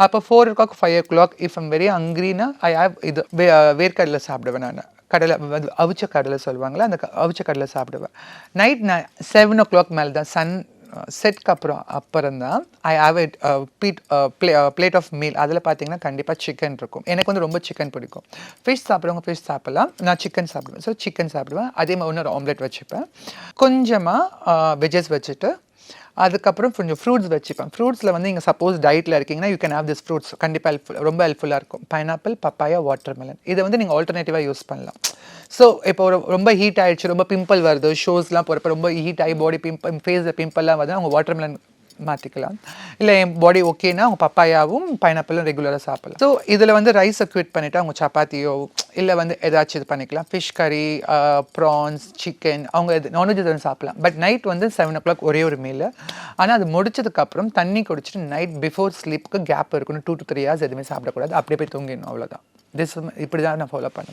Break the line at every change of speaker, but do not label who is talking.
அப்போ 4 o'clock 5 o'clock if I'm very ஹங்க்ரினா I have இது வேர்க்கடலை சாப்பிடுவேன் நான். கடலை அவிச்ச கடலை சொல்லுவாங்களே, அந்த அவிச்ச கடலை சாப்பிடுவேன். நைட் நான் 7 o'clock மேலே தான் செட்க்கு அப்புறம் தான் I have it plate of meal. அதில் பார்த்தீங்கன்னா கண்டிப்பாக சிக்கன் இருக்கும். எனக்கு வந்து ரொம்ப சிக்கன் பிடிக்கும். ஃபிஷ் சாப்பிட்றவங்க ஃபிஷ் சாப்பிட்லாம், நான் சிக்கன் சாப்பிடுவேன். ஸோ சிக்கன் சாப்பிடுவேன். அதே மாதிரி இன்னொரு ஆம்லெட் வச்சுப்பேன். கொஞ்சமாக வெஜ்ஜஸ் வச்சுட்டு அதுக்கப்புறம் கொஞ்சம் ஃப்ரூட்ஸ் வச்சுப்பேன். ஃப்ரூட்ஸில் வந்து நீங்கள் சப்போஸ் டயட்டில் இருக்கீங்கன்னா you can have this fruits. கண்டிப்பாக ரொம்ப ஹெல்ப்ஃபுல்லாக இருக்கும். Pineapple, papaya, watermelon. இதை வந்து நீங்கள் ஆல்டர்னேட்டிவாக யூஸ் பண்ணலாம். ஸோ இப்போ ரொம்ப ஹீட் ஆகிடுச்சு, ரொம்ப பிம்பிள் வருது, ஷோஸ்லாம் போகிறப்ப ரொம்ப ஹீட் ஆகி பாடி ஃபேஸில் பிம்பிள்லாம் வருது, அவங்க வாட்டர்மெலன் மாற்றிக்கலாம். இல்லை என் பாடி ஓகேன்னா அவங்க பப்பாயாவும் பைனாப்பிளும் ரெகுலராக சாப்பிடலாம். ஸோ இதில் வந்து ரைஸை குவிட் பண்ணிவிட்டு அவங்க சப்பாத்தியோ இல்லை வந்து ஏதாச்சும் இது பண்ணிக்கலாம். ஃபிஷ் கறி, ப்ரான்ஸ், சிக்கன், அவங்க நான்வெஜ் எதுவும் சாப்பிடலாம். பட் நைட் வந்து 7 o'clock ஒரே ஒரு மீல். ஆனால் அது முடிச்சதுக்கப்புறம் தண்ணி குடிச்சிட்டு நைட் பிஃபோர் ஸ்லீப்புக்கு கேப் இருக்கணும். 2 to 3 hours எதுவுமே சாப்பிடக்கூடாது. அப்படியே போய் தூங்கிடணும். அவ்வளோதான். இப்படி தான் நான் ஃபாலோ பண்ணுவேன்.